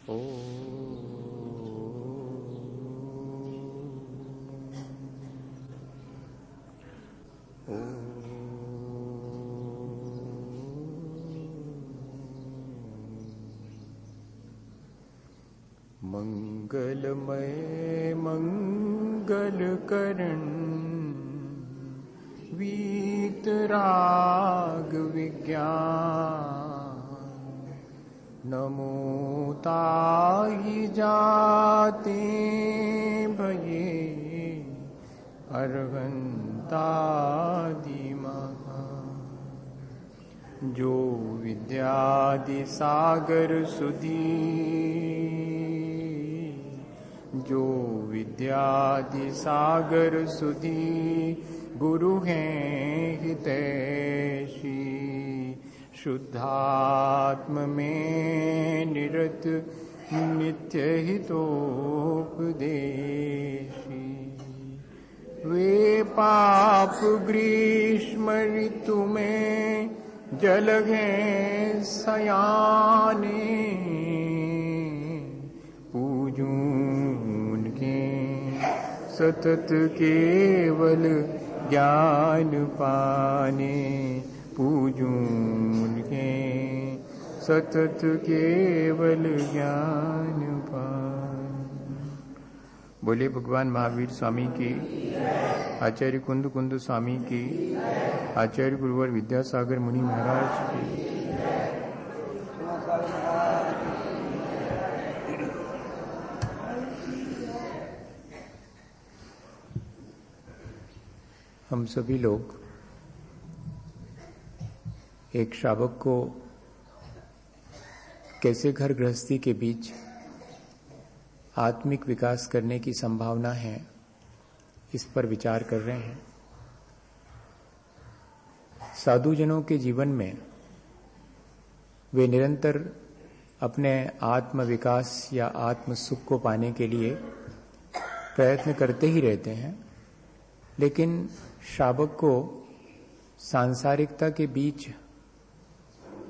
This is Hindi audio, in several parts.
ओ मंगलमय मंगल करण वीतराग विज्ञान नमो ताहि जाते भये अर्हंतादि महा जो विद्यादि सागर सुधी जो विद्यादि सागर सुधी गुरु हैं हितैषी शुद्धात्म में निरत नित्य हितोपदेशी वे पाप ग्रीष्म ऋतु में जल हैं सयाने पूजूं उनके सतत केवल ज्ञान पाने पूजूं उनके सतत केवल ज्ञान पाने। बोले भगवान महावीर स्वामी की, आचार्य कुंद कुंद स्वामी की, आचार्य गुरुवर विद्यासागर मुनि महाराज की। हम सभी लोग एक श्रावक को कैसे घर गृहस्थी के बीच आत्मिक विकास करने की संभावना है, इस पर विचार कर रहे हैं। साधुजनों के जीवन में वे निरंतर अपने आत्म विकास या आत्म सुख को पाने के लिए प्रयत्न करते ही रहते हैं, लेकिन श्रावक को सांसारिकता के बीच,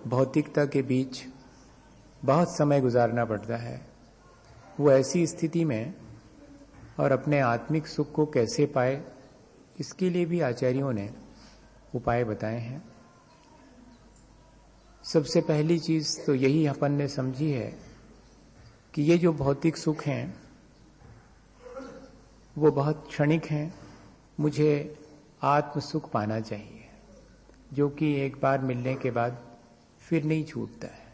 भौतिकता के बीच बहुत समय गुजारना पड़ता है। वो ऐसी स्थिति में और अपने आत्मिक सुख को कैसे पाए, इसके लिए भी आचार्यों ने उपाय बताए हैं। सबसे पहली चीज तो यही अपन ने समझी है कि ये जो भौतिक सुख हैं वो बहुत क्षणिक हैं। मुझे आत्म सुख पाना चाहिए, जो कि एक बार मिलने के बाद फिर नहीं छूटता है।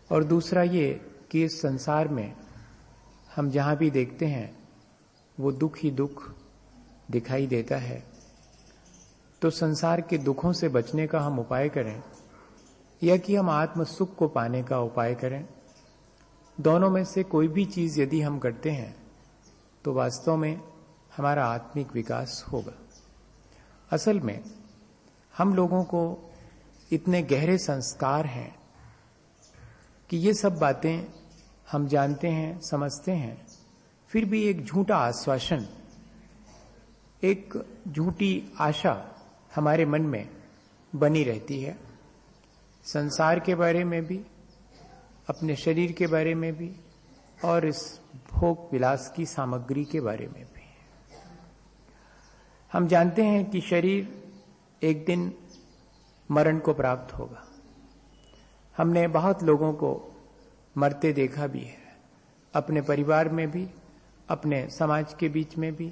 और दूसरा ये कि इस संसार में हम जहां भी देखते हैं वो दुख ही दुख दिखाई देता है। तो संसार के दुखों से बचने का हम उपाय करें या कि हम आत्म सुख को पाने का उपाय करें। दोनों में से कोई भी चीज यदि हम करते हैं तो वास्तव में हमारा आत्मिक विकास होगा। असल में हम लोगों को इतने गहरे संस्कार हैं कि ये सब बातें हम जानते हैं, समझते हैं, फिर भी एक झूठा आश्वासन, एक झूठी आशा हमारे मन में बनी रहती है। संसार के बारे में भी, अपने शरीर के बारे में भी और इस भोग विलास की सामग्री के बारे में भी। हम जानते हैं कि शरीर एक दिन मरण को प्राप्त होगा। हमने बहुत लोगों को मरते देखा भी है, अपने परिवार में भी, अपने समाज के बीच में भी,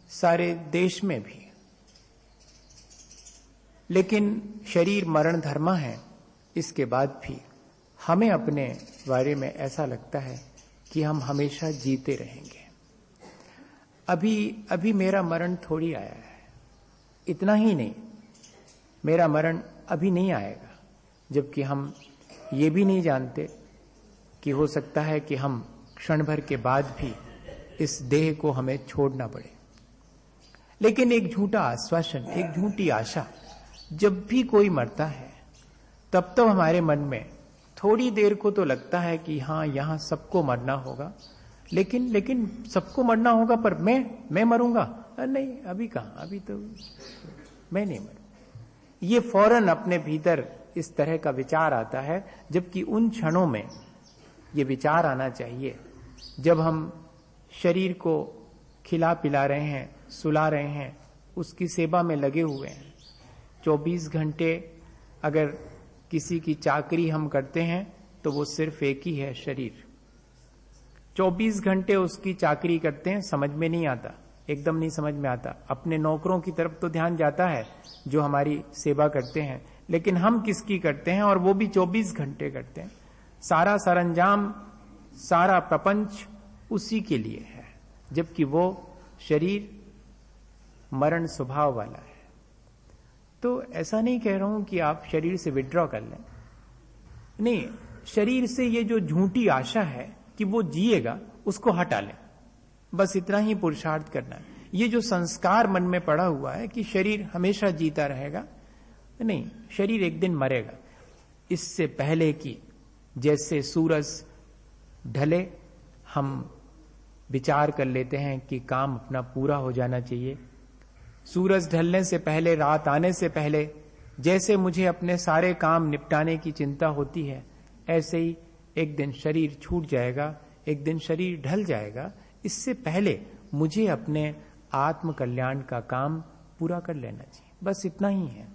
सारे देश में भी। लेकिन शरीर मरण धर्मा है, इसके बाद भी हमें अपने बारे में ऐसा लगता है कि हम हमेशा जीते रहेंगे। अभी मेरा मरण थोड़ी आया है, इतना ही नहीं, मेरा मरण अभी नहीं आएगा, जबकि हम ये भी नहीं जानते कि हो सकता है कि हम क्षण भर के बाद भी इस देह को हमें छोड़ना पड़े। लेकिन एक झूठा आश्वासन, एक झूठी आशा, जब भी कोई मरता है तब तो हमारे मन में थोड़ी देर को तो लगता है कि हाँ, यहां सबको मरना होगा, लेकिन सबको मरना होगा, पर मैं मरूंगा? नहीं, अभी कहां, अभी तो मैं नहीं मरूं। ये फौरन अपने भीतर इस तरह का विचार आता है, जबकि उन क्षणों में ये विचार आना चाहिए। जब हम शरीर को खिला पिला रहे हैं, सुला रहे हैं, उसकी सेवा में लगे हुए हैं, 24 घंटे अगर किसी की चाकरी हम करते हैं तो वो सिर्फ एक ही है, शरीर। 24 घंटे उसकी चाकरी करते हैं, समझ में नहीं आता, एकदम नहीं समझ में आता। अपने नौकरों की तरफ तो ध्यान जाता है जो हमारी सेवा करते हैं, लेकिन हम किसकी करते हैं, और वो भी 24 घंटे करते हैं। सारा सरंजाम, सारा प्रपंच उसी के लिए है, जबकि वो शरीर मरण स्वभाव वाला है। तो ऐसा नहीं कह रहा हूं कि आप शरीर से विड्रॉ कर लें, नहीं, शरीर से ये जो झूठी आशा है कि वो जिएगा, उसको हटा लें, बस इतना ही पुरुषार्थ करना है। ये जो संस्कार मन में पड़ा हुआ है कि शरीर हमेशा जीता रहेगा, नहीं, शरीर एक दिन मरेगा। इससे पहले कि जैसे सूरज ढले हम विचार कर लेते हैं कि काम अपना पूरा हो जाना चाहिए। सूरज ढलने से पहले, रात आने से पहले जैसे मुझे अपने सारे काम निपटाने की चिंता होती है, ऐसे ही एक दिन शरीर छूट जाएगा, एक दिन शरीर ढल जाएगा। इससे पहले मुझे अपने आत्म कल्याण का काम पूरा कर लेना चाहिए, बस इतना ही है,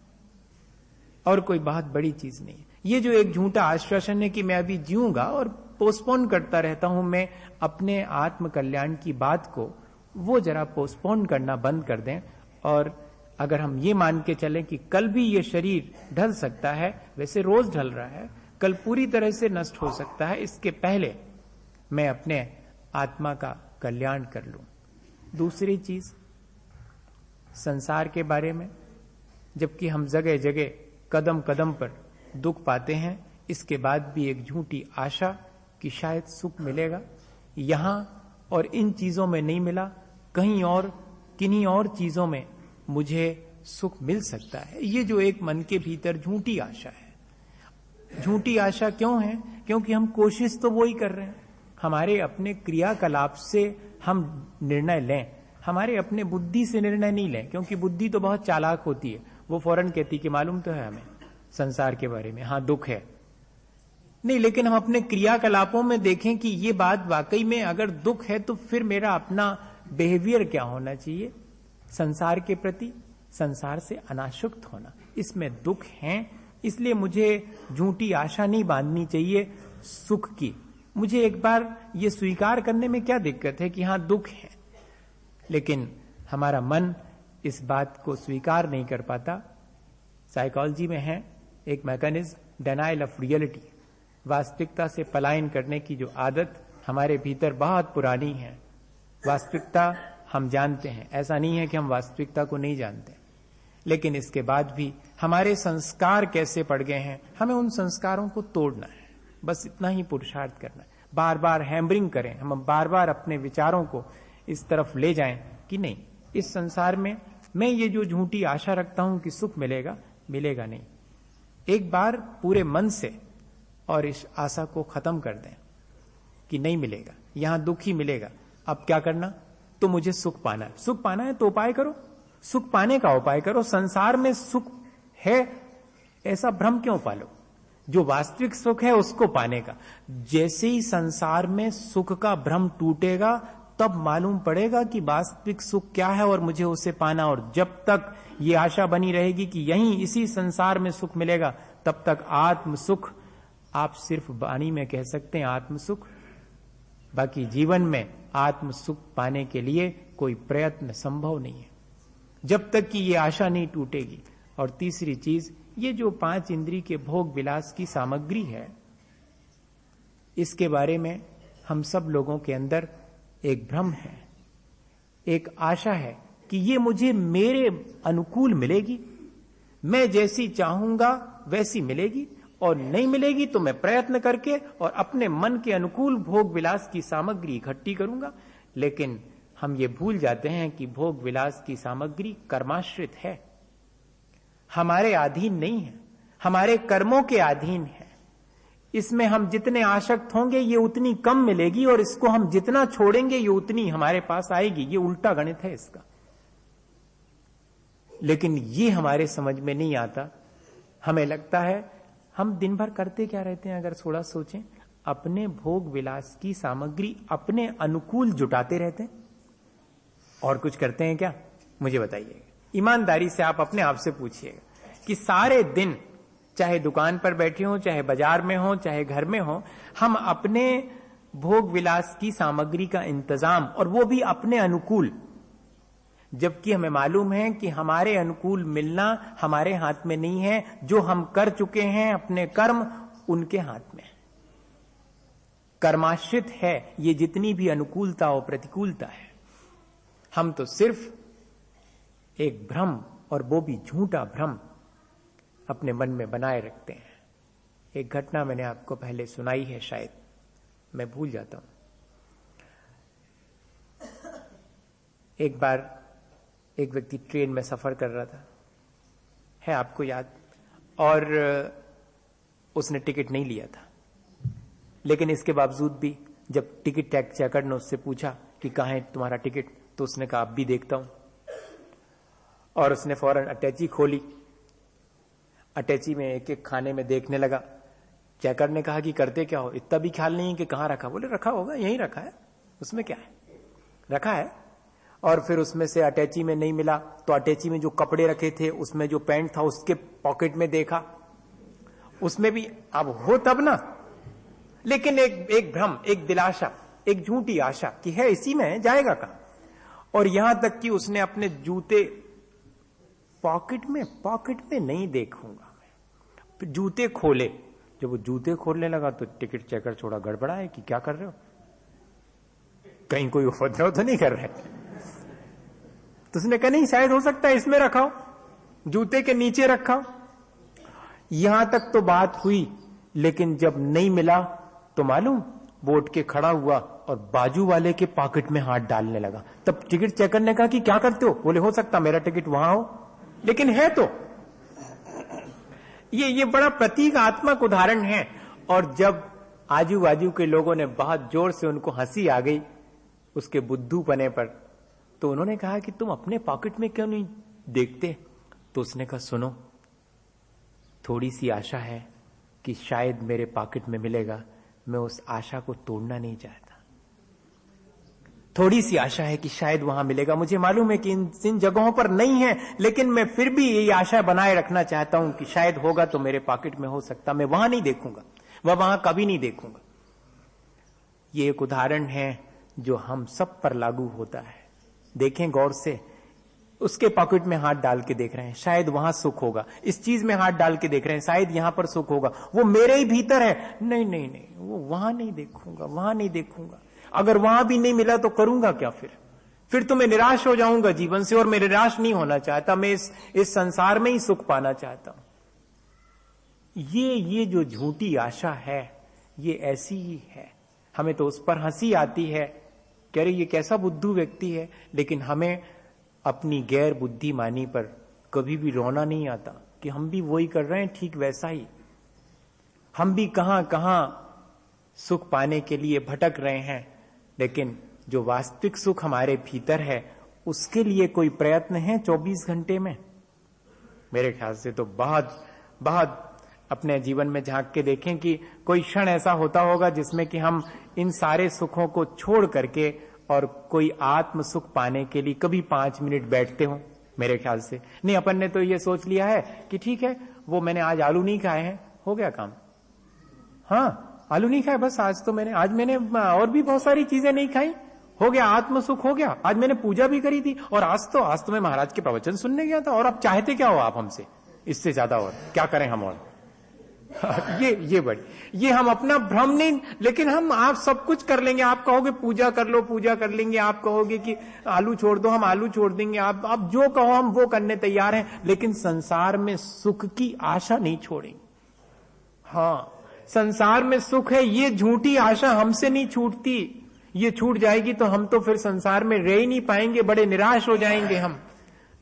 और कोई बहुत बड़ी चीज नहीं है। ये जो एक झूठा आश्वासन है कि मैं अभी जीऊंगा और पोस्टपोन करता रहता हूं मैं अपने आत्म कल्याण की बात को, वो जरा पोस्टपोन करना बंद कर दें। और अगर हम ये मान के चलें कि कल भी ये शरीर ढल सकता है, वैसे रोज ढल रहा है, कल पूरी तरह से नष्ट हो सकता है, इसके पहले मैं अपने आत्मा का कल्याण कर लूं। दूसरी चीज संसार के बारे में, जबकि हम जगह जगह कदम कदम पर दुख पाते हैं, इसके बाद भी एक झूठी आशा कि शायद सुख मिलेगा यहां, और इन चीजों में नहीं मिला, कहीं और किन्हीं और चीजों में मुझे सुख मिल सकता है। ये जो एक मन के भीतर झूठी आशा है। झूठी आशा क्यों है? क्योंकि हम कोशिश तो वो ही कर रहे हैं, हमारे अपने क्रियाकलाप से हम निर्णय लें, हमारे अपने बुद्धि से निर्णय नहीं लें, क्योंकि बुद्धि तो बहुत चालाक होती है, वो फौरन कहती कि मालूम तो है हमें संसार के बारे में, हाँ दुख है, नहीं, लेकिन हम अपने क्रियाकलापों में देखें कि ये बात वाकई में अगर दुख है तो फिर मेरा अपना बिहेवियर क्या होना चाहिए संसार के प्रति, संसार से अनासक्त होना। इसमें दुख है, इसलिए मुझे झूठी आशा नहीं बांधनी चाहिए सुख की। मुझे एक बार ये स्वीकार करने में क्या दिक्कत है कि हाँ दुख है, लेकिन हमारा मन इस बात को स्वीकार नहीं कर पाता। साइकोलॉजी में है एक मैकेनिज्म, डिनायल ऑफ रियलिटी, वास्तविकता से पलायन करने की जो आदत हमारे भीतर बहुत पुरानी है। वास्तविकता हम जानते हैं, ऐसा नहीं है कि हम वास्तविकता को नहीं जानते, लेकिन इसके बाद भी हमारे संस्कार कैसे पड़ गए हैं, हमें उन संस्कारों को तोड़ना है, बस इतना ही पुरुषार्थ करना है। बार बार हैमरिंग करें, हम बार बार अपने विचारों को इस तरफ ले जाएं कि नहीं, इस संसार में मैं ये जो झूठी आशा रखता हूं कि सुख मिलेगा, मिलेगा नहीं। एक बार पूरे मन से और इस आशा को खत्म कर दें कि नहीं मिलेगा, यहां दुख ही मिलेगा। अब क्या करना? तो मुझे सुख पाना है, सुख पाना है तो उपाय करो, सुख पाने का उपाय करो। संसार में सुख है ऐसा भ्रम क्यों पालो? जो वास्तविक सुख है उसको पाने का। जैसे ही संसार में सुख का भ्रम टूटेगा तब मालूम पड़ेगा कि वास्तविक सुख क्या है और मुझे उसे पाना। और जब तक ये आशा बनी रहेगी कि यहीं इसी संसार में सुख मिलेगा, तब तक आत्म सुख आप सिर्फ वाणी में कह सकते हैं आत्म सुख, बाकी जीवन में आत्म सुख पाने के लिए कोई प्रयत्न संभव नहीं है जब तक कि ये आशा नहीं टूटेगी। और तीसरी चीज, ये जो 5 इंद्रिय के भोग विलास की सामग्री है, इसके बारे में हम सब लोगों के अंदर एक भ्रम है, एक आशा है कि ये मुझे मेरे अनुकूल मिलेगी, मैं जैसी चाहूंगा वैसी मिलेगी, और नहीं मिलेगी तो मैं प्रयत्न करके और अपने मन के अनुकूल भोग विलास की सामग्री इकट्ठी करूंगा। लेकिन हम ये भूल जाते हैं कि भोग विलास की सामग्री कर्माश्रित है, हमारे अधीन नहीं है, हमारे कर्मों के अधीन है। इसमें हम जितने आसक्त होंगे ये उतनी कम मिलेगी, और इसको हम जितना छोड़ेंगे ये उतनी हमारे पास आएगी। ये उल्टा गणित है इसका, लेकिन ये हमारे समझ में नहीं आता। हमें लगता है हम दिन भर करते क्या रहते हैं, अगर थोड़ा सोचें, अपने भोग विलास की सामग्री अपने अनुकूल जुटाते रहते हैं? और कुछ करते हैं क्या? मुझे बताइएगा, ईमानदारी से आप अपने आप से पूछिएगा कि सारे दिन, चाहे दुकान पर बैठे हो, चाहे बाजार में हो, चाहे घर में हो, हम अपने भोग विलास की सामग्री का इंतजाम, और वो भी अपने अनुकूल, जबकि हमें मालूम है कि हमारे अनुकूल मिलना हमारे हाथ में नहीं है। जो हम कर चुके हैं अपने कर्म, उनके हाथ में कर्माश्रित है ये जितनी भी अनुकूलता और प्रतिकूलता है। हम तो सिर्फ एक भ्रम, और वो भी झूठा भ्रम, अपने मन में बनाए रखते हैं। एक घटना मैंने आपको पहले सुनाई है, शायद मैं भूल जाता हूं। एक बार एक व्यक्ति ट्रेन में सफर कर रहा था, है आपको याद, और उसने टिकट नहीं लिया था। लेकिन इसके बावजूद भी जब टिकट टैग चेकर ने उससे पूछा कि कहाँ है तुम्हारा टिकट, तो उसने कहा अब भी देखता हूं। और उसने फौरन अटैची खोली, अटैची में एक एक खाने में देखने लगा। चेकर ने कहा कि करते क्या हो, इतना भी ख्याल नहीं है कि कहाँ रखा? बोले रखा होगा, यहीं रखा है, उसमें क्या है, रखा है। और फिर उसमें से अटैची में नहीं मिला तो अटैची में जो कपड़े रखे थे, उसमें जो पैंट था उसके पॉकेट में देखा, उसमें भी अब हो तब ना। लेकिन एक भ्रम, एक दिलासा, एक झूठी आशा कि है इसी में, जाएगा कहां। और यहां तक कि उसने अपने जूते पॉकेट में नहीं देखूंगा मैं, फिर जूते खोले। जब वो जूते खोलने लगा तो टिकट चेकर छोड़ा गड़बड़ा है कि क्या कर रहे हो, कहीं कोई उपद्रव तो नहीं कर रहे। तो उसने कहा नहीं, शायद हो सकता है इसमें रखा हो, जूते के नीचे रखा हो। यहां तक तो बात हुई, लेकिन जब नहीं मिला तो मालूम, वो उठ के खड़ा हुआ और बाजू वाले के पॉकेट में हाथ डालने लगा। तब टिकट चेकर ने कहा कि क्या करते हो? बोले हो सकता मेरा टिकट वहां हो, लेकिन है तो। ये बड़ा प्रतीकात्मक उदाहरण है। और जब आजू बाजू के लोगों ने बहुत जोर से, उनको हंसी आ गई उसके बुद्धूपने पर, तो उन्होंने कहा कि तुम अपने पॉकेट में क्यों नहीं देखते? तो उसने कहा सुनो, थोड़ी सी आशा है कि शायद मेरे पॉकेट में मिलेगा, मैं उस आशा को तोड़ना नहीं चाहता। थोड़ी सी आशा है कि शायद वहां मिलेगा, मुझे मालूम है कि इन जगहों पर नहीं है, लेकिन मैं फिर भी ये आशा बनाए रखना चाहता हूं कि शायद होगा तो मेरे पॉकेट में हो सकता, मैं वहां नहीं देखूंगा, वहां कभी नहीं देखूंगा। ये एक उदाहरण है जो हम सब पर लागू होता है। देखें गौर से, उसके पॉकेट में हाथ डाल के देख रहे हैं, शायद वहां सुख होगा। इस चीज में हाथ डाल के देख रहे हैं, शायद यहां पर सुख होगा, वो मेरे ही भीतर है। नहीं नहीं नहीं, वो वहां नहीं देखूंगा, वहां नहीं देखूंगा। अगर वहां भी नहीं मिला तो करूंगा क्या? फिर तो मैं निराश हो जाऊंगा जीवन से, और मैं निराश नहीं होना चाहता। मैं इस संसार में ही सुख पाना चाहता हूं। ये जो झूठी आशा है, ये ऐसी ही है। हमें तो उस पर हंसी आती है, कह रही ये कैसा बुद्धू व्यक्ति है, लेकिन हमें अपनी गैर बुद्धिमानी पर कभी भी रोना नहीं आता कि हम भी वही कर रहे हैं, ठीक वैसा ही। हम भी कहां कहां सुख पाने के लिए भटक रहे हैं, लेकिन जो वास्तविक सुख हमारे भीतर है, उसके लिए कोई प्रयत्न है 24 घंटे में? मेरे ख्याल से तो बहुत बहुत अपने जीवन में झांक के देखें कि कोई क्षण ऐसा होता होगा जिसमें कि हम इन सारे सुखों को छोड़ करके और कोई आत्म सुख पाने के लिए कभी 5 मिनट बैठते हो। मेरे ख्याल से नहीं। अपन ने तो ये सोच लिया है कि ठीक है, वो मैंने आज आलू नहीं खाए हैं, हो गया काम। हाँ, आलू नहीं खाए बस, आज मैंने और भी बहुत सारी चीजें नहीं खाई, हो गया, आत्म सुख हो गया। आज मैंने पूजा भी करी थी, और आज तो मैं महाराज के प्रवचन सुनने गया था। और अब चाहते क्या हो आप हमसे? इससे ज्यादा और क्या करें हम? और ये हम अपना भ्रम नहीं, लेकिन आप सब कुछ कर लेंगे। आप कहोगे पूजा कर लो, पूजा कर लेंगे। आप कहोगे कि आलू छोड़ दो, हम आलू छोड़ देंगे। आप जो कहो हम वो करने तैयार हैं, लेकिन संसार में सुख की आशा नहीं छोड़ेंगे। हाँ, संसार में सुख है, ये झूठी आशा हमसे नहीं छूटती। ये छूट जाएगी तो हम तो फिर संसार में रह ही नहीं पाएंगे, बड़े निराश हो जाएंगे हम।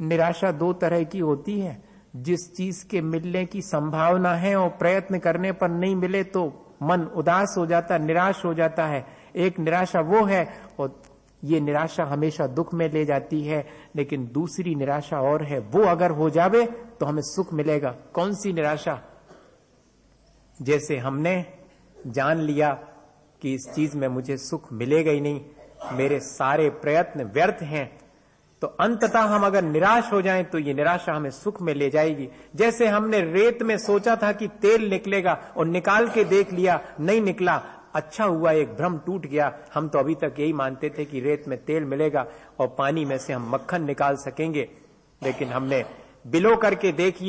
निराशा 2 तरह की होती है। जिस चीज के मिलने की संभावना है और प्रयत्न करने पर नहीं मिले तो मन उदास हो जाता, निराश हो जाता है। एक निराशा वो है, और ये निराशा हमेशा दुख में ले जाती है। लेकिन दूसरी निराशा और है, वो अगर हो जावे तो हमें सुख मिलेगा। कौन सी निराशा? जैसे हमने जान लिया कि इस चीज में मुझे सुख मिलेगा ही नहीं, मेरे सारे प्रयत्न व्यर्थ हैं, तो अंततः हम अगर निराश हो जाएं तो ये निराशा हमें सुख में ले जाएगी। जैसे हमने रेत में सोचा था कि तेल निकलेगा और निकाल के देख लिया, नहीं निकला, अच्छा हुआ, एक भ्रम टूट गया। हम तो अभी तक यही मानते थे कि रेत में तेल मिलेगा और पानी में से हम मक्खन निकाल सकेंगे, लेकिन हमने बिलो करके देख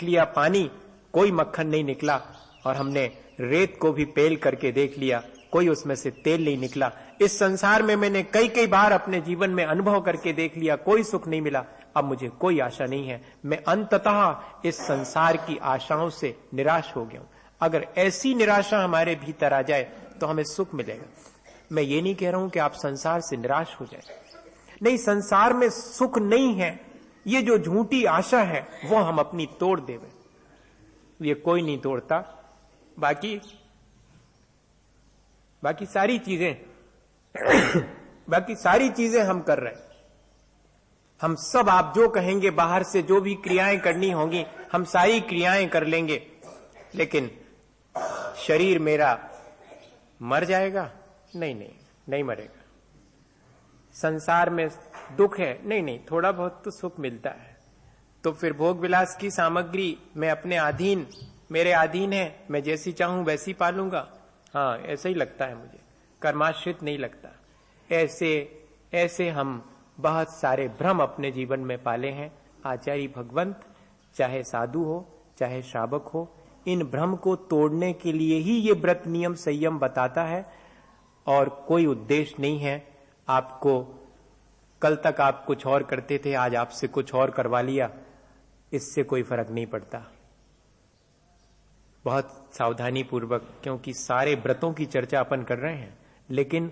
लिया पानी, कोई मक्खन नहीं निकला, और हमने रेत को भी पेल करके देख लिया, कोई उसमें से तेल नहीं निकला। इस संसार में मैंने कई बार अपने जीवन में अनुभव करके देख लिया, कोई सुख नहीं मिला। अब मुझे कोई आशा नहीं है, मैं अंततः इस संसार की आशाओं से निराश हो गया हूं। अगर ऐसी निराशा हमारे भीतर आ जाए तो हमें सुख मिलेगा। मैं ये नहीं कह रहा हूं कि आप संसार से निराश हो जाए, नहीं, संसार में सुख नहीं है, ये जो झूठी आशा है वो हम अपनी तोड़ देवे, ये कोई नहीं तोड़ता। बाकी सारी चीजें हम कर रहे हैं। हम सब, आप जो कहेंगे, बाहर से जो भी क्रियाएं करनी होंगी हम सारी क्रियाएं कर लेंगे, लेकिन शरीर मेरा मर जाएगा? नहीं मरेगा। संसार में दुख है? नहीं, थोड़ा बहुत तो सुख मिलता है। तो फिर भोग विलास की सामग्री मैं अपने अधीन, मेरे अधीन है, मैं जैसी चाहूं वैसी पालूंगा। हाँ, ऐसा ही लगता है मुझे, कर्माश्रित नहीं लगता। ऐसे हम बहुत सारे भ्रम अपने जीवन में पाले हैं। आचार्य भगवंत, चाहे साधु हो चाहे श्रावक हो, इन भ्रम को तोड़ने के लिए ही ये व्रत नियम संयम बताता है, और कोई उद्देश्य नहीं है। आपको कल तक आप कुछ और करते थे, आज आपसे कुछ और करवा लिया, इससे कोई फर्क नहीं पड़ता। बहुत सावधानी पूर्वक, क्योंकि सारे व्रतों की चर्चा अपन कर रहे हैं, लेकिन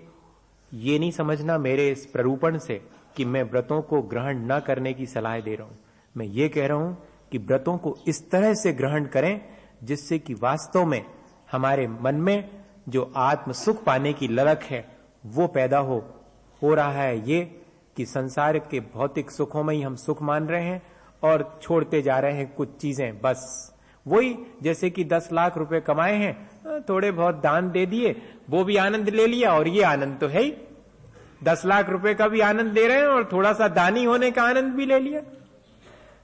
ये नहीं समझना मेरे इस प्ररूपण से कि मैं व्रतों को ग्रहण न करने की सलाह दे रहा हूं। मैं ये कह रहा हूं कि व्रतों को इस तरह से ग्रहण करें जिससे कि वास्तव में हमारे मन में जो आत्म सुख पाने की ललक है वो पैदा हो रहा है। ये कि संसार के भौतिक सुखों में ही हम सुख मान रहे हैं और छोड़ते जा रहे हैं कुछ चीजें। बस वही, जैसे कि 10 लाख रुपए कमाए हैं, थोड़े बहुत दान दे दिए, वो भी आनंद ले लिया, और ये आनंद तो है ही, 10 लाख रुपए का भी आनंद ले रहे हैं और थोड़ा सा दानी होने का आनंद भी ले लिया।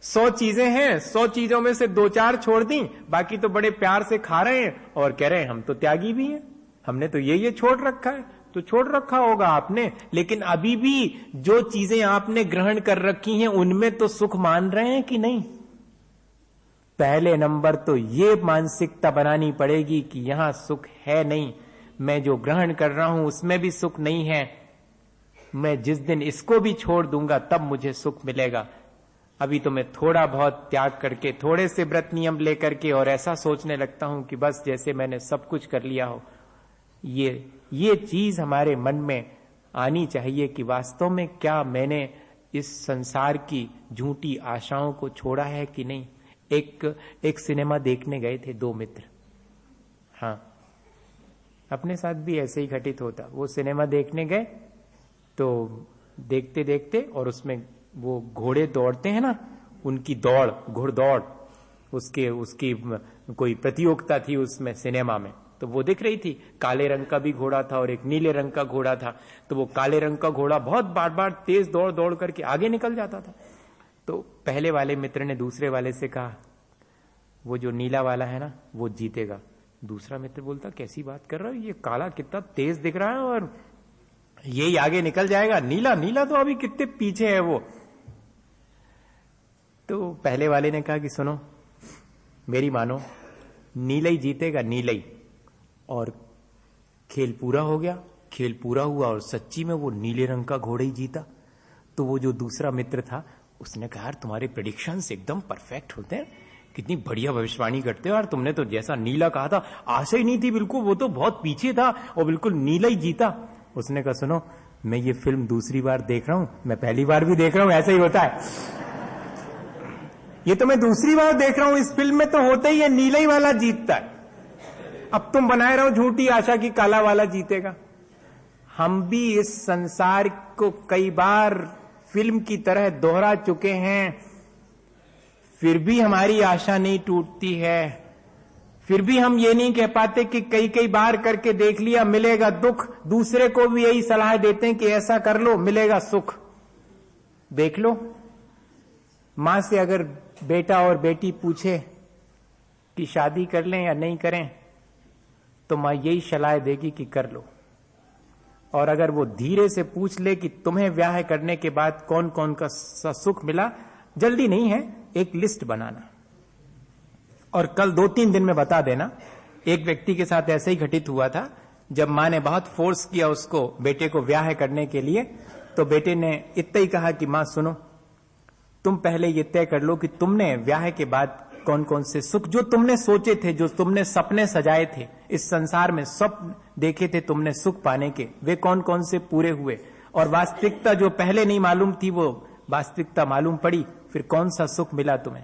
100 चीजें हैं, 100 चीजों में से 2-4 छोड़ दी, बाकी तो बड़े प्यार से खा रहे हैं और कह रहे हैं हम तो त्यागी भी हैं, हमने तो ये छोड़ रखा है। तो छोड़ रखा होगा आपने, लेकिन अभी भी जो चीजें आपने ग्रहण कर रखी हैं उनमें तो सुख मान रहे हैं कि नहीं? पहले नंबर तो ये मानसिकता बनानी पड़ेगी कि यहां सुख है नहीं, मैं जो ग्रहण कर रहा हूं उसमें भी सुख नहीं है, मैं जिस दिन इसको भी छोड़ दूंगा तब मुझे सुख मिलेगा। अभी तो मैं थोड़ा बहुत त्याग करके, थोड़े से व्रत नियम लेकर के और ऐसा सोचने लगता हूं कि बस जैसे मैंने सब कुछ कर लिया हो। ये चीज हमारे मन में आनी चाहिए कि वास्तव में क्या मैंने इस संसार की झूठी आशाओं को छोड़ा है कि नहीं। एक सिनेमा देखने गए थे 2 मित्र, हाँ, अपने साथ भी ऐसे ही घटित होता। वो सिनेमा देखने गए तो देखते देखते, और उसमें वो घोड़े दौड़ते हैं ना, उनकी दौड़, घुड़दौड़, उसकी कोई प्रतियोगिता थी उसमें सिनेमा में, तो वो दिख रही थी। काले रंग का भी घोड़ा था और एक नीले रंग का घोड़ा था। तो वो काले रंग का घोड़ा बहुत बार तेज दौड़ करके आगे निकल जाता था। तो पहले वाले मित्र ने दूसरे वाले से कहा, वो जो नीला वाला है ना वो जीतेगा। दूसरा मित्र बोलता, कैसी बात कर रहा हो, ये काला कितना तेज दिख रहा है और यही आगे निकल जाएगा, नीला तो अभी कितने पीछे है वो। तो पहले वाले ने कहा कि सुनो, मेरी मानो, नीला ही जीतेगा, नीला ही। और खेल पूरा हो गया, खेल पूरा हुआ और सच्ची में वो नीले रंग का घोड़ा ही जीता। तो वो जो दूसरा मित्र था उसने कहा, यार तुम्हारे प्रेडिक्शंस एकदम परफेक्ट होते हैं, कितनी बढ़िया भविष्यवाणी करते हो यार, तुमने तो जैसा नीला कहा था आशा ही नहीं थी बिल्कुल, वो तो बहुत पीछे था और बिल्कुल नीला ही जीता। उसने कहा, सुनो, मैं ये फिल्म दूसरी बार देख रहा हूं, मैं पहली बार भी देख रहा हूं, ऐसा ही होता है, ये तो मैं दूसरी बार देख रहा हूं, इस फिल्म में तो होता ही है नीला ही वाला जीतता है। अब तुम बनाए रहो झूठी आशा की काला वाला जीतेगा। हम भी इस संसार को कई बार फिल्म की तरह दोहरा चुके हैं, फिर भी हमारी आशा नहीं टूटती है, फिर भी हम ये नहीं कह पाते कि कई कई बार करके देख लिया मिलेगा दुख, दूसरे को भी यही सलाह देते हैं कि ऐसा कर लो मिलेगा सुख। देख लो, मां से अगर बेटा और बेटी पूछे कि शादी कर लें या नहीं करें, तो मां यही सलाह देगी कि कर लो। और अगर वो धीरे से पूछ ले कि तुम्हें ब्याह करने के बाद कौन कौन का सुख मिला, जल्दी नहीं है, एक लिस्ट बनाना और कल 2-3 दिन में बता देना। एक व्यक्ति के साथ ऐसे ही घटित हुआ था, जब मां ने बहुत फोर्स किया उसको बेटे को ब्याह करने के लिए, तो बेटे ने इतना ही कहा कि मां सुनो, तुम पहले ये तय कर लो कि तुमने ब्याह के बाद कौन कौन से सुख जो तुमने सोचे थे, जो तुमने सपने सजाए थे, इस संसार में स्वप्न देखे थे तुमने सुख पाने के, वे कौन कौन से पूरे हुए, और वास्तविकता जो पहले नहीं मालूम थी वो वास्तविकता मालूम पड़ी, फिर कौन सा सुख मिला तुम्हें।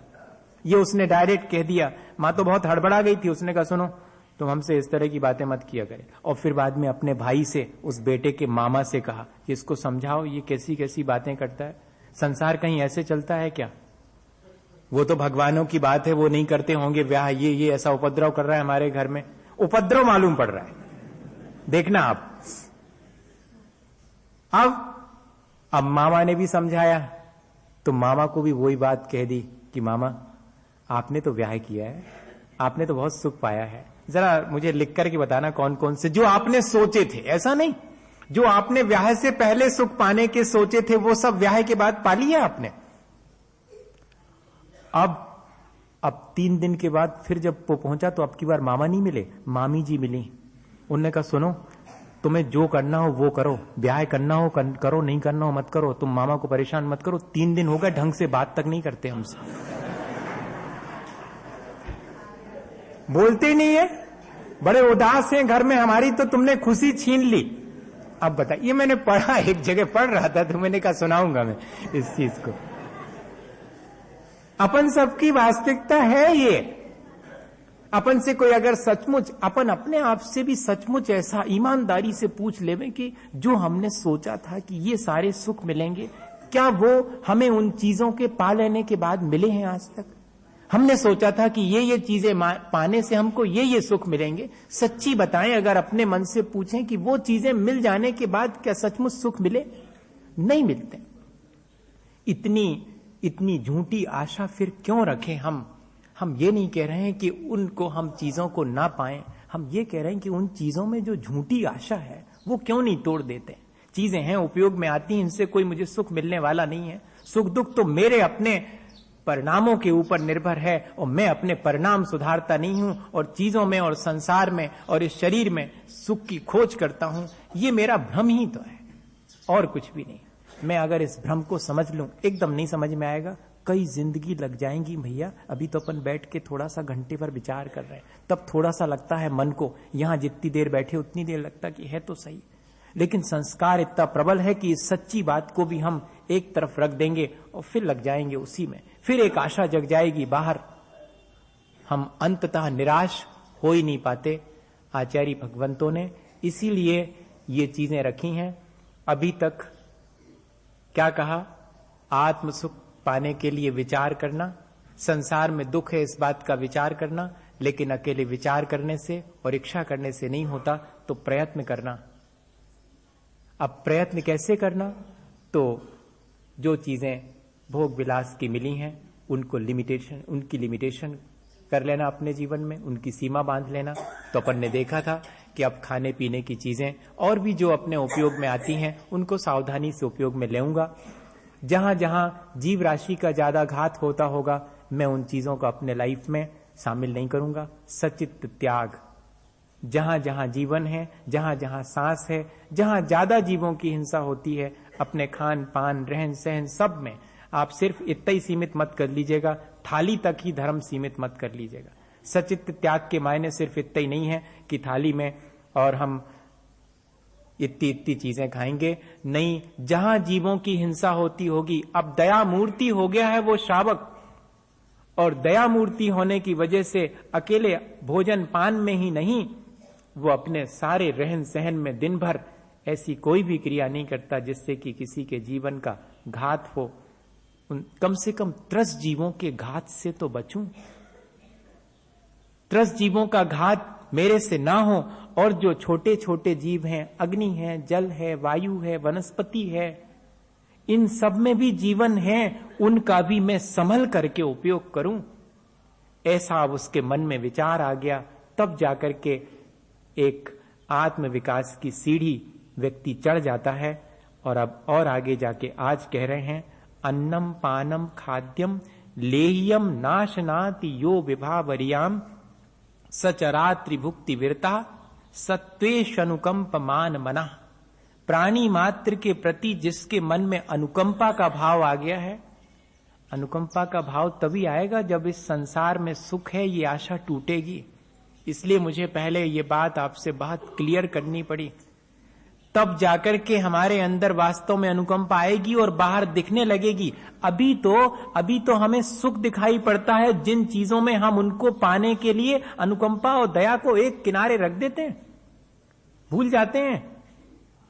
ये उसने डायरेक्ट कह दिया। मां तो बहुत हड़बड़ा गई थी, उसने कहा सुनो तुम हमसे इस तरह की बातें मत किया करे। और फिर बाद में अपने भाई से, उस बेटे के मामा से कहा कि इसको समझाओ, ये कैसी कैसी बातें करता है, संसार कहीं ऐसे चलता है क्या, वो तो भगवानों की बात है, वो नहीं करते होंगे ब्याह, ये ऐसा उपद्रव कर रहा है हमारे घर में, उपद्रव मालूम पड़ रहा है, देखना आप। अब मामा ने भी समझाया, तो मामा को भी वही बात कह दी कि मामा आपने तो ब्याह किया है, आपने तो बहुत सुख पाया है, जरा मुझे लिख करके बताना कौन कौन से जो आपने सोचे थे, ऐसा नहीं जो आपने ब्याह से पहले सुख पाने के सोचे थे वो सब ब्याह के बाद पा लिया आपने। अब 3 दिन के बाद फिर जब वो पहुंचा तो अब की बार मामा नहीं मिले, मामी जी मिली। उन्होंने कहा सुनो तुम्हें जो करना हो वो करो, ब्याह करना हो करो, नहीं करना हो मत करो, तुम मामा को परेशान मत करो। 3 दिन हो गए ढंग से बात तक नहीं करते हमसे, बोलते ही नहीं है, बड़े उदास हैं घर में, हमारी तो तुमने खुशी छीन ली। अब बताइए, ये मैंने पढ़ा, एक जगह पढ़ रहा था तो मैंने कहा सुनाऊंगा मैं इस चीज को। अपन सबकी वास्तविकता है ये। अपन से कोई अगर सचमुच, अपन अपने आप से भी सचमुच ऐसा ईमानदारी से पूछ लेवे कि जो हमने सोचा था कि ये सारे सुख मिलेंगे, क्या वो हमें उन चीजों के पा लेने के बाद मिले हैं आज तक। हमने सोचा था कि ये चीजें पाने से हमको ये सुख मिलेंगे। सच्ची बताएं, अगर अपने मन से पूछें कि वो चीजें मिल जाने के बाद क्या सचमुच सुख मिले, नहीं मिलते। इतनी झूठी आशा फिर क्यों रखें हम ये नहीं कह रहे हैं कि उनको हम चीजों को ना पाएं, हम ये कह रहे हैं कि उन चीजों में जो झूठी आशा है वो क्यों नहीं तोड़ देते। चीजें हैं, उपयोग में आती हैं, इनसे कोई मुझे सुख मिलने वाला नहीं है। सुख दुख तो मेरे अपने परिणामों के ऊपर निर्भर है, और मैं अपने परिणाम सुधारता नहीं हूं, और चीजों में और संसार में और इस शरीर में सुख की खोज करता हूं। ये मेरा भ्रम ही तो है और कुछ भी नहीं। मैं अगर इस भ्रम को समझ लूं, एकदम नहीं समझ में आएगा, कई जिंदगी लग जाएंगी भैया। अभी तो अपन बैठ के थोड़ा सा घंटे पर विचार कर रहे हैं, तब थोड़ा सा लगता है मन को, यहां जितनी देर बैठे उतनी देर लगता कि है तो सही, लेकिन संस्कार इतना प्रबल है कि इस सच्ची बात को भी हम एक तरफ रख देंगे और फिर लग जाएंगे उसी में। फिर एक आशा जग जाएगी बाहर, हम अंततः निराश हो ही नहीं पाते। आचार्य भगवंतों ने इसीलिए ये चीजें रखी हैं। अभी तक क्या कहा, आत्म सुख पाने के लिए विचार करना, संसार में दुख है इस बात का विचार करना, लेकिन अकेले विचार करने से और इच्छा करने से नहीं होता, तो प्रयत्न करना। अब प्रयत्न कैसे करना, तो जो चीजें भोग विलास की मिली हैं उनकी लिमिटेशन कर लेना अपने जीवन में, उनकी सीमा बांध लेना। तो अपन ने देखा था कि अब खाने पीने की चीजें और भी जो अपने उपयोग में आती हैं उनको सावधानी से उपयोग में लेऊंगा। जहां जहां जीव राशि का ज्यादा घात होता होगा मैं उन चीजों को अपने लाइफ में शामिल नहीं करूंगा। सचित त्याग, जहां जहां जीवन है, जहां जहां सांस है, जहां ज्यादा जीवों की हिंसा होती है, अपने खान पान रहन सहन सब में आप सिर्फ इतना ही सीमित मत कर लीजिएगा, थाली तक ही धर्म सीमित मत कर लीजिएगा। सचित त्याग के मायने सिर्फ इतना ही नहीं है कि थाली में और हम इतनी चीजें खाएंगे, नहीं, जहां जीवों की हिंसा होती होगी। अब दया मूर्ति हो गया है वो श्रावक, और दया मूर्ति होने की वजह से अकेले भोजन पान में ही नहीं, वो अपने सारे रहन सहन में दिन भर ऐसी कोई भी क्रिया नहीं करता जिससे कि किसी के जीवन का घात हो। कम से कम 10 जीवों के घात से तो बचूं। त्रस्त जीवों का घात मेरे से ना हो, और जो छोटे छोटे जीव हैं, अग्नि है, जल है, वायु है, वनस्पति है, इन सब में भी जीवन है, उनका भी मैं संभल करके उपयोग करूं। ऐसा अब उसके मन में विचार आ गया। तब जाकर के एक आत्म विकास की सीढ़ी व्यक्ति चढ़ जाता है। और अब और आगे जाके आज कह रहे हैं, अन्नम पानम खाद्यम लेह्यम नाशनाति यो विभावरियाम सचरात्रि भुक्ति विरता सत्वेश अनुकंप मान मना। प्राणी मात्र के प्रति जिसके मन में अनुकंपा का भाव आ गया है, अनुकंपा का भाव तभी आएगा जब इस संसार में सुख है ये आशा टूटेगी। इसलिए मुझे पहले ये बात आपसे बहुत क्लियर करनी पड़ी, तब जाकर के हमारे अंदर वास्तव में अनुकंपा आएगी और बाहर दिखने लगेगी। अभी तो हमें सुख दिखाई पड़ता है, जिन चीजों में हम उनको पाने के लिए अनुकंपा और दया को एक किनारे रख देते हैं, भूल जाते हैं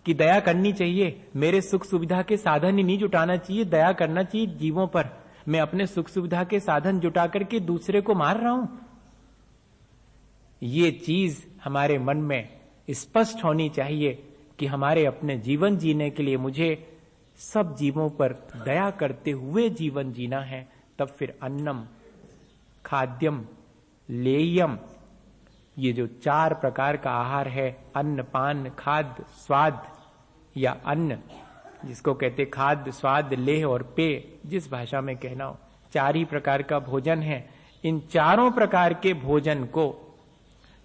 कि दया करनी चाहिए। मेरे सुख सुविधा के साधन ही नहीं जुटाना चाहिए, दया करना चाहिए जीवों पर। मैं अपने सुख सुविधा के साधन जुटा करके दूसरे को मार रहा हूं। ये चीज हमारे मन में स्पष्ट होनी चाहिए कि हमारे अपने जीवन जीने के लिए मुझे सब जीवों पर दया करते हुए जीवन जीना है। तब फिर अन्नम, खाद्यम, लेयम, ये जो 4 प्रकार का आहार है, अन्न, पान, खाद्य, स्वाद या अन्न, जिसको कहते खाद्य, स्वाद, लेह और पेय, जिस भाषा में कहना हो, 4 ही प्रकार का भोजन है। इन चारों प्रकार के भोजन को,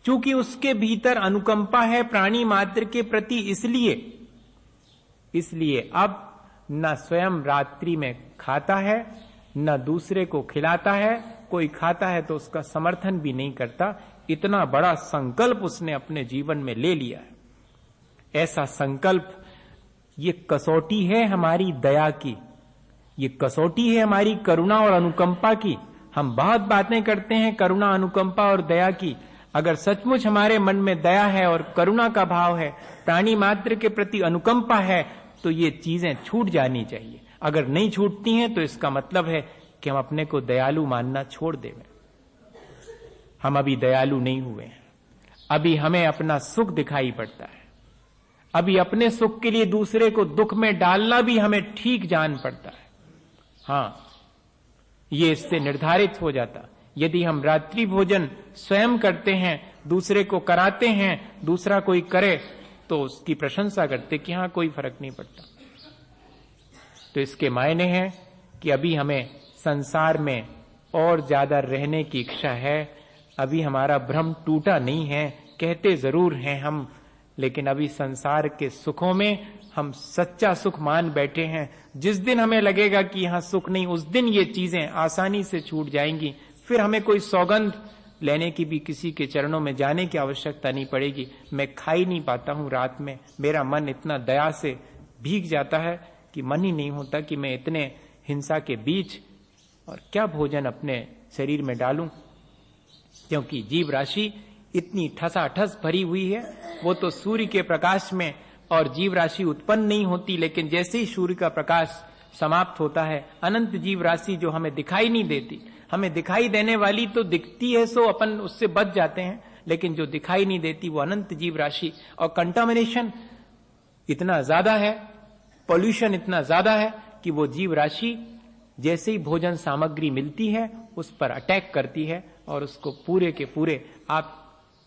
चूंकि उसके भीतर अनुकंपा है प्राणी मात्र के प्रति, इसलिए अब न स्वयं रात्रि में खाता है, न दूसरे को खिलाता है। कोई खाता है तो उसका समर्थन भी नहीं करता। इतना बड़ा संकल्प उसने अपने जीवन में ले लिया है। ऐसा संकल्प, ये कसौटी है हमारी दया की, ये कसौटी है हमारी करुणा और अनुकंपा की। हम बहुत बातें करते हैं करुणा, अनुकंपा और दया की। अगर सचमुच हमारे मन में दया है और करुणा का भाव है, प्राणी मात्र के प्रति अनुकंपा है, तो ये चीजें छूट जानी चाहिए। अगर नहीं छूटती हैं तो इसका मतलब है कि हम अपने को दयालु मानना छोड़ देंगे। हम अभी दयालु नहीं हुए हैं, अभी हमें अपना सुख दिखाई पड़ता है, अभी अपने सुख के लिए दूसरे को दुख में डालना भी हमें ठीक जान पड़ता है। हां, ये इससे निर्धारित हो जाता। यदि हम रात्रि भोजन स्वयं करते हैं, दूसरे को कराते हैं, दूसरा कोई करे तो उसकी प्रशंसा करते कि हां कोई फर्क नहीं पड़ता, तो इसके मायने हैं कि अभी हमें संसार में और ज्यादा रहने की इच्छा है। अभी हमारा भ्रम टूटा नहीं है, कहते जरूर हैं हम, लेकिन अभी संसार के सुखों में हम सच्चा सुख मान बैठे हैं। जिस दिन हमें लगेगा कि यहां सुख नहीं, उस दिन ये चीजें आसानी से छूट जाएंगी। फिर हमें कोई सौगंध लेने की भी, किसी के चरणों में जाने की आवश्यकता नहीं पड़ेगी। मैं खा ही नहीं पाता हूं रात में, मेरा मन इतना दया से भीग जाता है कि मन ही नहीं होता कि मैं इतने हिंसा के बीच और क्या भोजन अपने शरीर में डालूं, क्योंकि जीव राशि इतनी ठसाठस भरी हुई है। वो तो सूर्य के प्रकाश में और जीव राशि उत्पन्न नहीं होती, लेकिन जैसे ही सूर्य का प्रकाश समाप्त होता है, अनंत जीव राशि जो हमें दिखाई नहीं देती, हमें दिखाई देने वाली तो दिखती है, सो अपन उससे बच जाते हैं, लेकिन जो दिखाई नहीं देती वो अनंत जीव राशि। और कंटामिनेशन इतना ज्यादा है, पॉल्यूशन इतना ज्यादा है कि वो जीव राशि जैसे ही भोजन सामग्री मिलती है उस पर अटैक करती है और उसको पूरे के पूरे। आप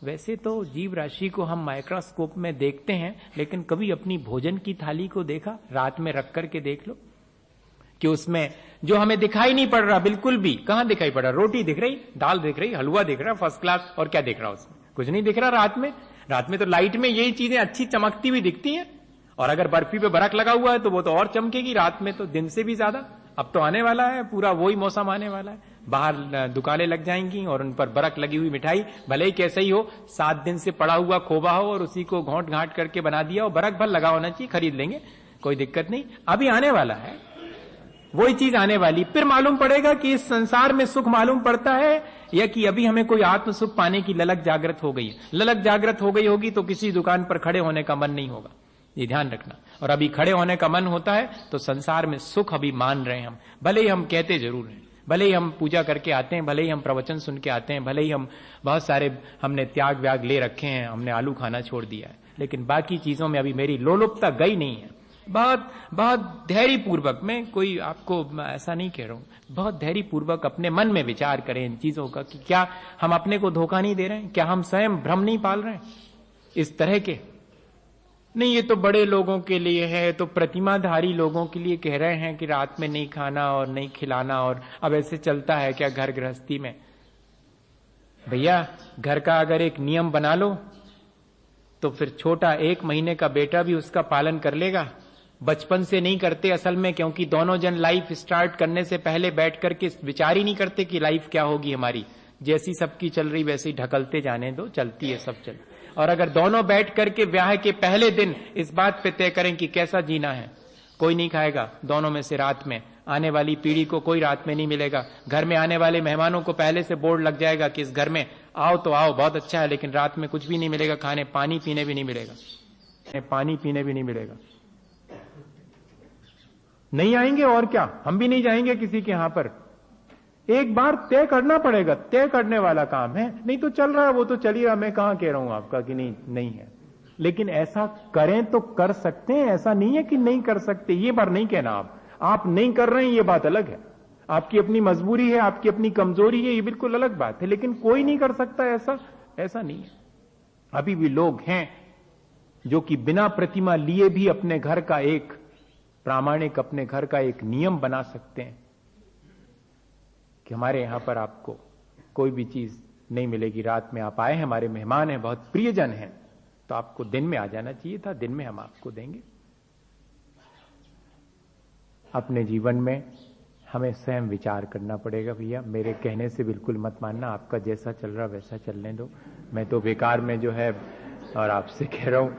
वैसे तो जीव राशि को हम माइक्रोस्कोप में देखते हैं, लेकिन कभी अपनी भोजन की थाली को देखा? रात में रख करके देख लो कि उसमें जो हमें दिखाई नहीं पड़ रहा, बिल्कुल भी कहां दिखाई पड़ रहा, रोटी दिख रही, दाल दिख रही, हलवा दिख रहा फर्स्ट क्लास, और क्या दिख रहा उसमें? कुछ नहीं दिख रहा। रात में तो लाइट में यही चीजें अच्छी चमकती हुई दिखती हैं, और अगर बर्फी पे बर्फ लगा हुआ है तो वो तो और चमकेगी रात में, तो दिन से भी ज्यादा। अब तो आने वाला है, पूरा वही मौसम आने वाला है, बाहर दुकानें लग जाएंगी और उन पर बर्फ लगी हुई मिठाई, भले ही कैसे ही हो, 7 दिन से पड़ा हुआ खोबा हो और उसी को घोंट घाट करके बना दिया, और बर्फ भर लगा होना चाहिए, खरीद लेंगे, कोई दिक्कत नहीं। अभी आने वाला है वही चीज आने वाली, फिर मालूम पड़ेगा कि इस संसार में सुख मालूम पड़ता है या कि अभी हमें कोई आत्म सुख पाने की ललक जागृत हो गई है। ललक जागृत हो गई होगी तो किसी दुकान पर खड़े होने का मन नहीं होगा, ये ध्यान रखना। और अभी खड़े होने का मन होता है तो संसार में सुख अभी मान रहे हैं हम, भले ही हम कहते जरूर हैं, भले ही हम पूजा करके आते हैं, भले ही हम प्रवचन सुन के आते हैं, भले ही हम बहुत सारे हमने त्याग व्याग ले रखे हैं, हमने आलू खाना छोड़ दिया है, लेकिन बाकी चीजों में अभी मेरी लोलुपता गई नहीं है। बहुत बहुत धैर्य पूर्वक, मैं कोई आपको ऐसा नहीं कह रहा हूं, बहुत धैर्य पूर्वक अपने मन में विचार करें इन चीजों का कि क्या हम अपने को धोखा नहीं दे रहे हैं, क्या हम स्वयं भ्रम नहीं पाल रहे हैं इस तरह के। नहीं, ये तो बड़े लोगों के लिए है, तो प्रतिमाधारी लोगों के लिए कह रहे हैं कि रात में नहीं खाना और नहीं खिलाना, और अब ऐसे चलता है क्या घर गृहस्थी में? भैया, घर का अगर एक नियम बना लो तो फिर छोटा 1 महीने का बेटा भी उसका पालन कर लेगा। बचपन से नहीं करते असल में, क्योंकि दोनों जन लाइफ स्टार्ट करने से पहले बैठ करके विचार ही नहीं करते कि लाइफ क्या होगी हमारी। जैसी सबकी चल रही वैसे ही ढकलते जाने दो, चलती है सब चल। और अगर दोनों बैठ करके ब्याह के पहले दिन इस बात पे तय करें कि कैसा जीना है, कोई नहीं खाएगा दोनों में से रात में, आने वाली पीढ़ी को कोई रात में नहीं मिलेगा। घर में आने वाले मेहमानों को पहले से बोर्ड लग जाएगा कि इस घर में आओ तो आओ, बहुत अच्छा है, लेकिन रात में कुछ भी नहीं मिलेगा खाने, पानी पीने भी नहीं मिलेगा, पानी पीने भी नहीं मिलेगा। नहीं आएंगे और क्या, हम भी नहीं जाएंगे किसी के यहां पर। एक बार तय करना पड़ेगा, तय करने वाला काम है। नहीं तो चल रहा है, वो तो चल ही रहा, मैं कहां कह रहा हूं आपका कि नहीं है, लेकिन ऐसा करें तो कर सकते हैं, ऐसा नहीं है कि नहीं कर सकते। ये बार नहीं कहना आप नहीं कर रहे हैं, ये बात अलग है, आपकी अपनी मजबूरी है, आपकी अपनी कमजोरी है, ये बिल्कुल अलग बात है, लेकिन कोई नहीं कर सकता ऐसा नहीं है। अभी भी लोग हैं जो कि बिना प्रतिमा लिए भी अपने घर का एक प्रामाणिक, अपने घर का एक नियम बना सकते हैं कि हमारे यहां पर आपको कोई भी चीज नहीं मिलेगी, रात में आप आए हैं, हमारे मेहमान हैं, बहुत प्रियजन हैं, तो आपको दिन में आ जाना चाहिए था, दिन में हम आपको देंगे। अपने जीवन में हमें स्वयं विचार करना पड़ेगा। भैया, मेरे कहने से बिल्कुल मत मानना, आपका जैसा चल रहा वैसा चलने दो, मैं तो बेकार में जो है और आपसे कह रहा हूं,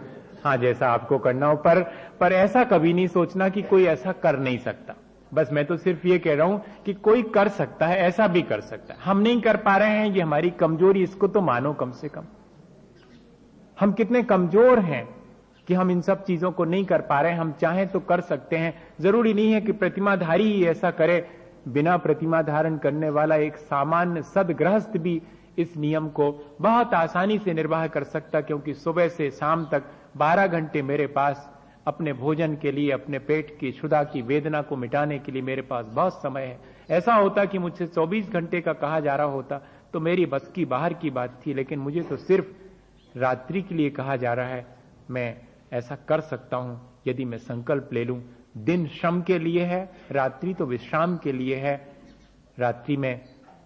हाँ जैसा आपको करना हो, पर ऐसा कभी नहीं सोचना कि कोई ऐसा कर नहीं सकता। बस मैं तो सिर्फ ये कह रहा हूं कि कोई कर सकता है, ऐसा भी कर सकता है। हम नहीं कर पा रहे हैं, ये हमारी कमजोरी, इसको तो मानो कम से कम। हम कितने कमजोर हैं कि हम इन सब चीजों को नहीं कर पा रहे हैं। हम चाहें तो कर सकते हैं, जरूरी नहीं है कि प्रतिमाधारी ही ऐसा करे। बिना प्रतिमा धारण करने वाला एक सामान्य सदगृहस्थ भी इस नियम को बहुत आसानी से निर्वाह कर सकता, क्योंकि सुबह से शाम तक 12 घंटे मेरे पास अपने भोजन के लिए, अपने पेट की क्षुधा की वेदना को मिटाने के लिए मेरे पास बहुत समय है। ऐसा होता कि मुझसे 24 घंटे का कहा जा रहा होता तो मेरी बस की बाहर की बात थी, लेकिन मुझे तो सिर्फ रात्रि के लिए कहा जा रहा है। मैं ऐसा कर सकता हूं यदि मैं संकल्प ले लूं। दिन श्रम के लिए है, रात्रि तो विश्राम के लिए है। रात्रि में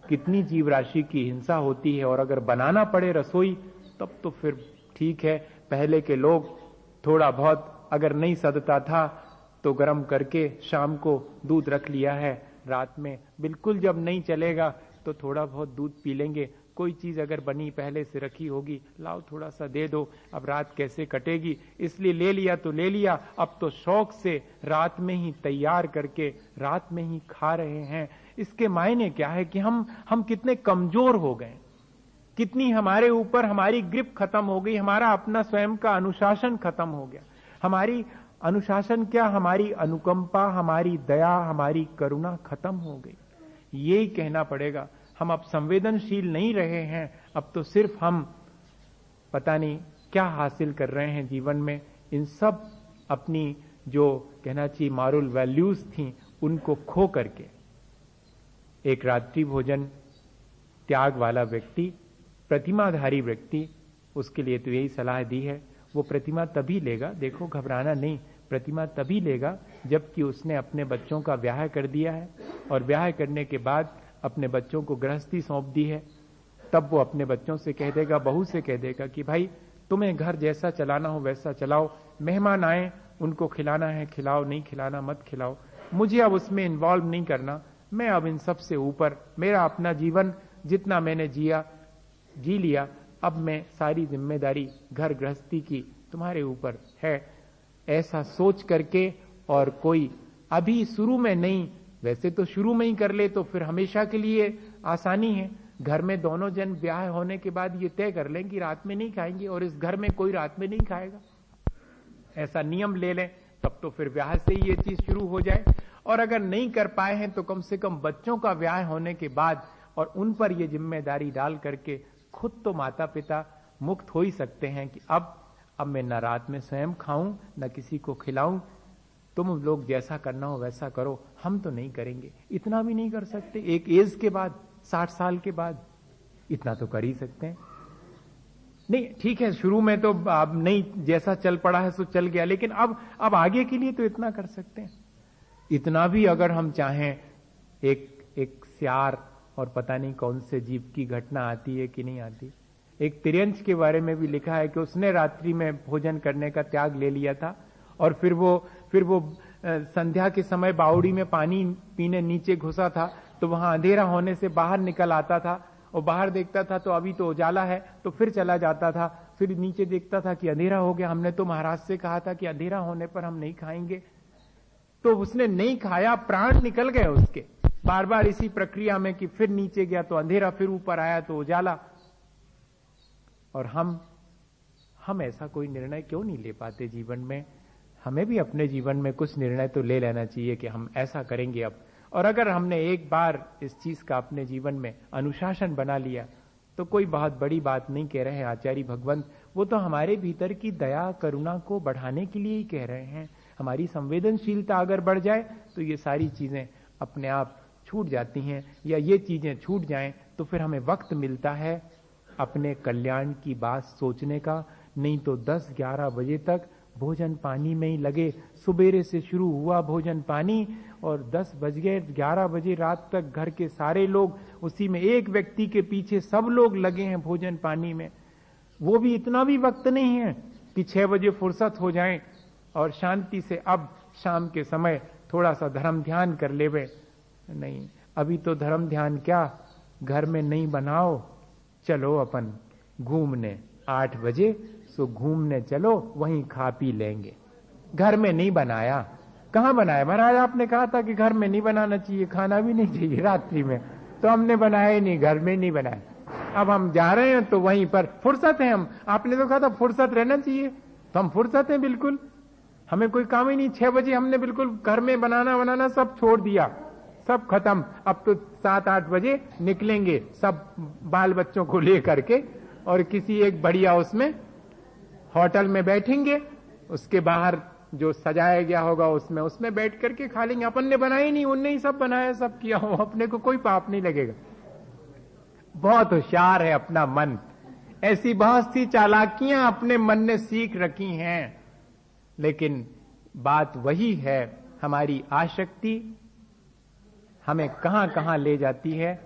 कितनी जीव राशि की हिंसा होती है, और अगर बनाना पड़े रसोई तब तो फिर ठीक है। पहले के लोग थोड़ा बहुत अगर नहीं सदता था तो गर्म करके शाम को दूध रख लिया है, रात में बिल्कुल जब नहीं चलेगा तो थोड़ा बहुत दूध पी लेंगे। कोई चीज अगर बनी पहले से रखी होगी, लाओ थोड़ा सा दे दो, अब रात कैसे कटेगी, इसलिए ले लिया तो ले लिया। अब तो शौक से रात में ही तैयार करके रात में ही खा रहे हैं। इसके मायने क्या है कि हम कितने कमजोर हो गए, कितनी हमारे ऊपर हमारी ग्रिप खत्म हो गई, हमारा अपना स्वयं का अनुशासन खत्म हो गया। हमारी अनुशासन क्या, हमारी अनुकंपा, हमारी दया, हमारी करुणा खत्म हो गई। यही कहना पड़ेगा। हम अब संवेदनशील नहीं रहे हैं, अब तो सिर्फ हम पता नहीं क्या हासिल कर रहे हैं जीवन में। इन सब अपनी जो कहना चाहिए मॉरल वैल्यूज थी उनको खो करके एक रात्रि भोजन त्याग वाला व्यक्ति, प्रतिमाधारी व्यक्ति, उसके लिए तो यही सलाह दी है। वो प्रतिमा तभी लेगा, देखो घबराना नहीं, प्रतिमा तभी लेगा जबकि उसने अपने बच्चों का ब्याह कर दिया है, और ब्याह करने के बाद अपने बच्चों को गृहस्थी सौंप दी है। तब वो अपने बच्चों से कह देगा, बहू से कह देगा कि भाई तुम्हें घर जैसा चलाना हो वैसा चलाओ, मेहमान आए उनको खिलाना है खिलाओ, नहीं खिलाना मत खिलाओ, मुझे अब उसमें इन्वॉल्व नहीं करना। मैं अब इन सब से ऊपर, मेरा अपना जीवन जितना मैंने जिया जी लिया, अब मैं सारी जिम्मेदारी घर गृहस्थी की तुम्हारे ऊपर है। ऐसा सोच करके, और कोई अभी शुरू में नहीं, वैसे तो शुरू में ही कर ले तो फिर हमेशा के लिए आसानी है। घर में दोनों जन ब्याह होने के बाद ये तय कर लें कि रात में नहीं खाएंगे, और इस घर में कोई रात में नहीं खाएगा, ऐसा नियम ले लें, तब तो फिर ब्याह से ही ये चीज शुरू हो जाए। और अगर नहीं कर पाए हैं तो कम से कम बच्चों का ब्याह होने के बाद और उन पर यह जिम्मेदारी डाल करके खुद तो माता पिता मुक्त हो ही सकते हैं कि अब मैं न रात में स्वयं खाऊं न किसी को खिलाऊं, तुम लोग जैसा करना हो वैसा करो, हम तो नहीं करेंगे। इतना भी नहीं कर सकते एक एज के बाद, 60 साल के बाद? इतना तो कर ही सकते हैं। नहीं ठीक है, शुरू में तो अब नहीं, जैसा चल पड़ा है सो चल गया, लेकिन अब आगे के लिए तो इतना कर सकते हैं। इतना भी अगर हम चाहें, एक सियार और पता नहीं कौन से जीव की घटना आती है कि नहीं आती। एक तिर्यंच के बारे में भी लिखा है कि उसने रात्रि में भोजन करने का त्याग ले लिया था और फिर वो संध्या के समय बावड़ी में पानी पीने नीचे घुसा था, तो वहां अंधेरा होने से बाहर निकल आता था और बाहर देखता था तो अभी तो उजाला है, तो फिर चला जाता था, फिर नीचे देखता था कि अंधेरा हो गया, हमने तो महाराज से कहा था कि अंधेरा होने पर हम नहीं खाएंगे। तो उसने नहीं खाया, प्राण निकल गए उसके, बार बार इसी प्रक्रिया में कि फिर नीचे गया तो अंधेरा, फिर ऊपर आया तो उजाला। और हम ऐसा कोई निर्णय क्यों नहीं ले पाते जीवन में? हमें भी अपने जीवन में कुछ निर्णय तो ले लेना चाहिए कि हम ऐसा करेंगे अब। और अगर हमने एक बार इस चीज का अपने जीवन में अनुशासन बना लिया तो कोई बहुत बड़ी बात नहीं कह रहे हैं आचार्य भगवंत, वो तो हमारे भीतर की दया करुणा को बढ़ाने के लिए ही कह रहे हैं। हमारी संवेदनशीलता अगर बढ़ जाए तो ये सारी चीजें अपने आप छूट जाती हैं, या ये चीजें छूट जाएं तो फिर हमें वक्त मिलता है अपने कल्याण की बात सोचने का। नहीं तो 10-11 बजे तक भोजन पानी में ही लगे, सुबेरे से शुरू हुआ भोजन पानी और 10 बज गए, 11 बजे रात तक घर के सारे लोग उसी में, एक व्यक्ति के पीछे सब लोग लगे हैं भोजन पानी में। वो भी इतना भी वक्त नहीं है कि 6 बजे फुर्सत हो जाए और शांति से अब शाम के समय थोड़ा सा धर्म ध्यान कर लेवे। नहीं, अभी तो धर्म ध्यान क्या, घर में नहीं बनाओ, चलो अपन घूमने 8 बजे सो घूमने चलो, वहीं खा पी लेंगे। घर में नहीं बनाया, कहां बनाया महाराज? आपने कहा था कि घर में नहीं बनाना चाहिए, खाना भी नहीं चाहिए रात्रि में, तो हमने बनाया ही नहीं, घर में नहीं बनाया। अब हम जा रहे हैं तो वहीं पर फुर्सत है हम, आपने तो कहा था फुर्सत रहना चाहिए, तो हम फुर्सत है बिल्कुल, हमें कोई काम ही नहीं। 6 बजे हमने बिल्कुल घर में बनाना सब छोड़ दिया, सब खत्म। अब तो 7-8 बजे निकलेंगे सब बाल बच्चों को लेकर के और किसी एक बढ़िया उसमें होटल में बैठेंगे, उसके बाहर जो सजाया गया होगा उसमें बैठ करके खा लेंगे। अपन ने बनाया ही नहीं, उनने ही सब बनाया, सब किया हो, अपने को कोई पाप नहीं लगेगा। बहुत होशियार है अपना मन, ऐसी बहुत सी चालाकियां अपने मन ने सीख रखी हैं। लेकिन बात वही है, हमारी आसक्ति हमें कहां कहां ले जाती है,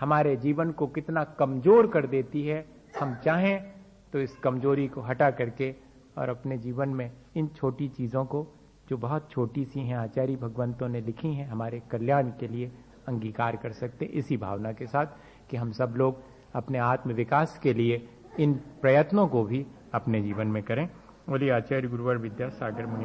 हमारे जीवन को कितना कमजोर कर देती है। हम चाहें तो इस कमजोरी को हटा करके और अपने जीवन में इन छोटी चीजों को, जो बहुत छोटी सी हैं, आचार्य भगवंतों ने लिखी हैं हमारे कल्याण के लिए, अंगीकार कर सकते, इसी भावना के साथ कि हम सब लोग अपने आत्म विकास के लिए इन प्रयत्नों को भी अपने जीवन में करें। बोलिए आचार्य गुरुवर विद्यासागर मुनि।